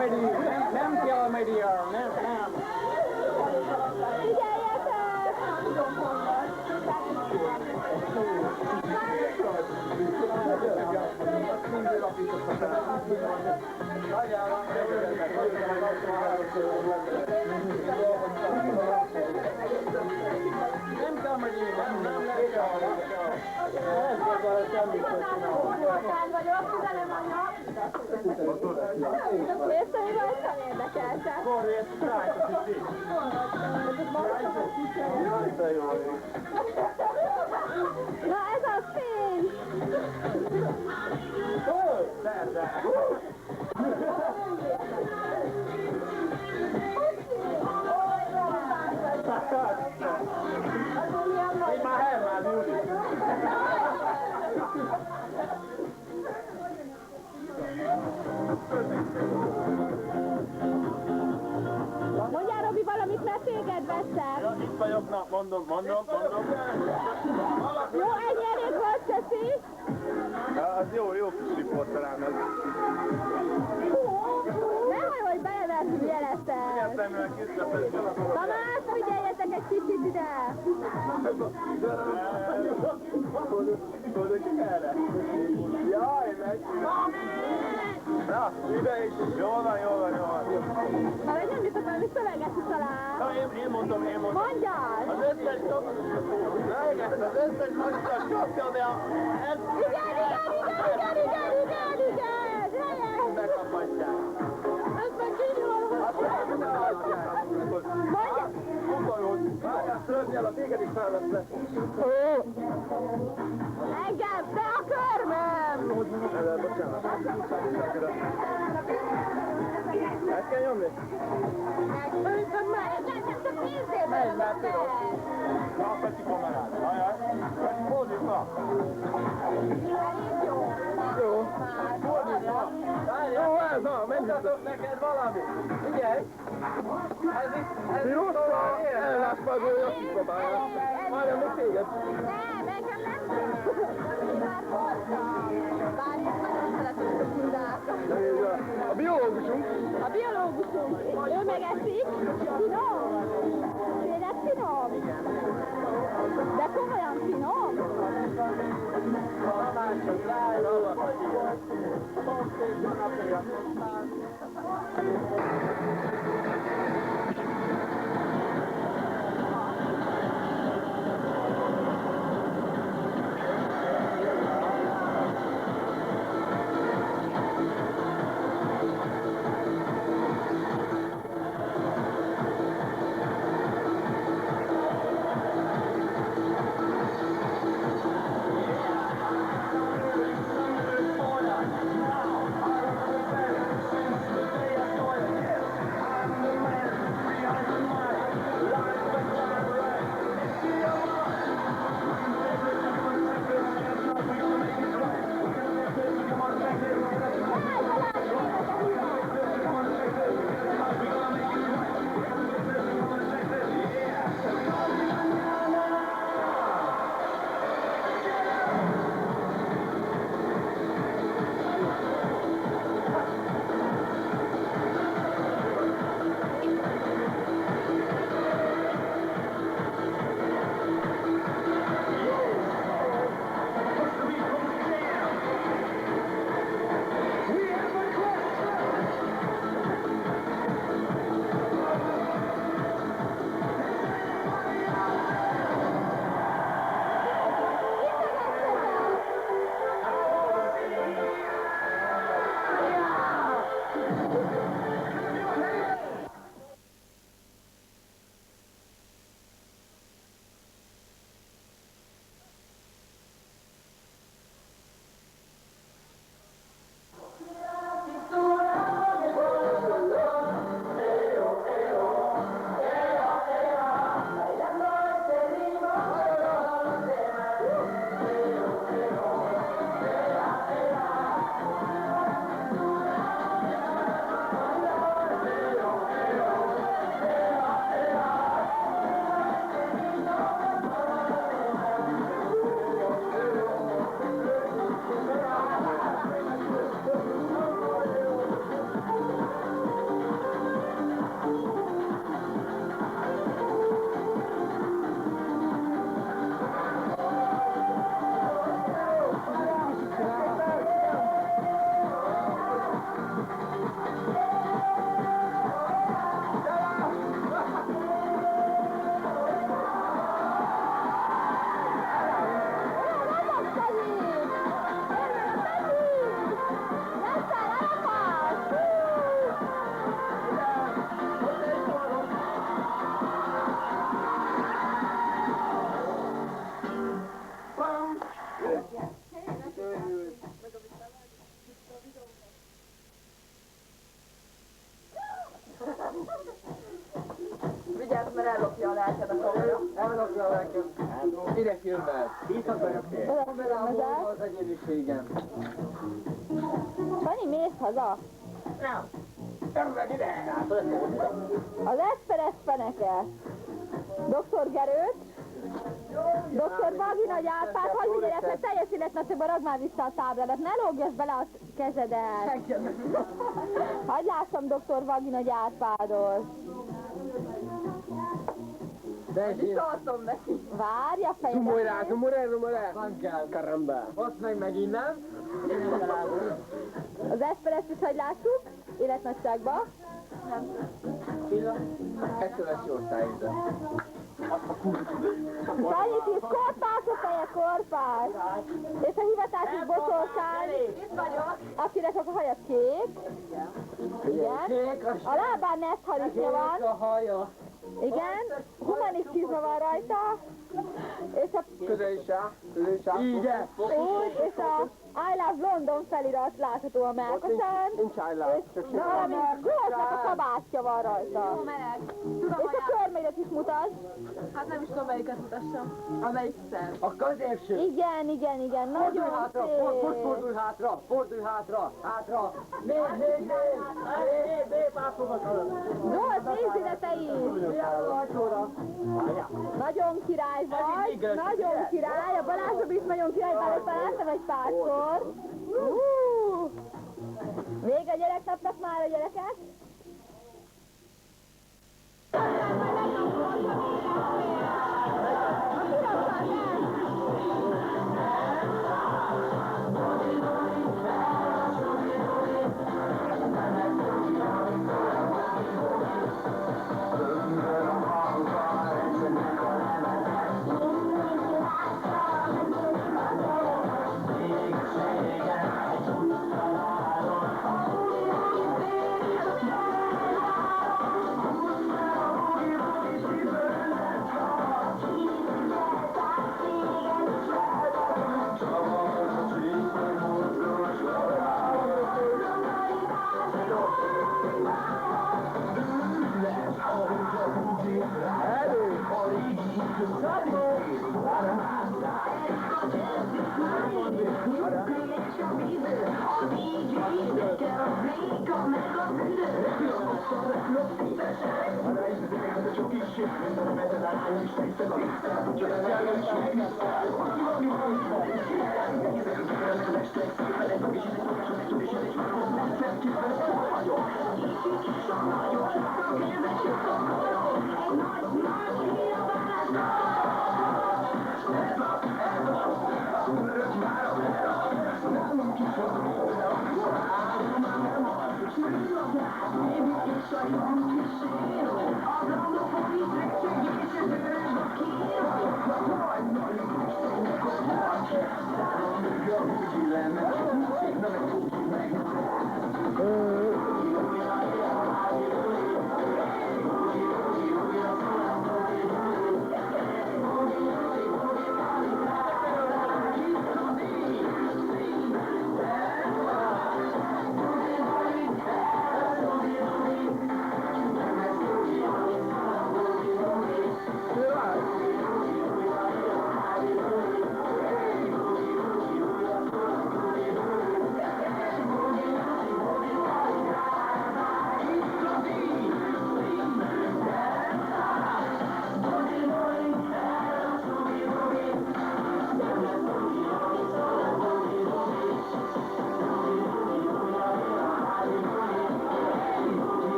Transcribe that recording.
Medi, nem kell Media, nem. Figyeljetek! Nem kell Medi, nem kell. Ez volt vele semmit, hogy Érsz, hogy rajtam érdekeltek? Korrekt, rájtott is. Jaj, te jó. Na ez a fény! De. Én már elmád, Júli. Mondjál, Robi, valamit, mert téged veszem. Ja, itt vagyok, na, mondom. Jó, ennyi elég volt, Ceci? Az jó kis riporterám ez. Nem, hogy belevertünk jeleztel. Értelműen kiszlepezni. Tamás, figyeljetek egy kicsit ide! Jaj, megy! Na, ide is! Jól van. Ha meg nem jutok valami szöveget is alá. Na, én mondom. Mondjál! Az összes nagyítás kapcsolja, ez... Igen! Helyes! Megkaphatják. Ez meg kinyúl! Mondjál! Szörnyel, a téged is felvesznek. Engem, te a körmöm! Bocsánat. Ezt kell nyomni? Szerintem meg! Csak nézzél Megy, be! mert tudom. Na, Peti kamerád. Ajaj. Peti, fordítva. Jó. Fordítva. Jó, ez, na, menjetek neked valami. Figyelj. Ez itt rosszal elláspagolja a kipróbálja. Várja, még téged. Nem, engem nem már voltam. Bár én nagyon szeretem a csodát. A biológusunk. A biológusunk, ő megeszik, finom. Tényleg finom? De komolyan finom? neked a kamera. Elrakja nekem. Ide filmel. Itt vagyok én. Kamerában az egyéniségem. Sanyi, mész haza? Nem. Nem meg ide. Az Esperes feneke. Dr. Gerőt. Dr. Vagina Gyárpát, hagyj vigyél ezt, mert teljes életnagyban ragd már vissza a tábládat, ne lógjass bele a kezedet. Hagyj lássam Dr. Vagina Gyárpádot. Visszaadtam neki. Várj a fejedet. Zumorá. Nem kell. Karamba. Hozd meg megint, nem? Az Esperest is hagyj lássuk, életnagyságba. Ettől lesz jó osztályozat. Sanyi, tíz korpás a feje, korpás. És a hivatásos boszorkány, akinek a haja kék. Igen. A lábán neszharisnya van. A haja. Igen. Humanistizma van rajta. És a... Közösság. Igen. Úgy, és a I Love London felirat látható a melkasán. Nincs I Love. És valami Goldnak a kabátja van rajta. És a körméret is mutasd. Hát nem is tudom, melyiket mutassam. Amelyik szer. A középső. Igen, nagyon szép. Fordulj hátra. Nézd, páfogat alatt. Zsolt, nézd ide te is. Nagyon király vagy, nagyon király. A Balázs is nagyon király, bár éppen láttam egy párszor. Vége a gyereknapnak már a gyerekek. Let's go.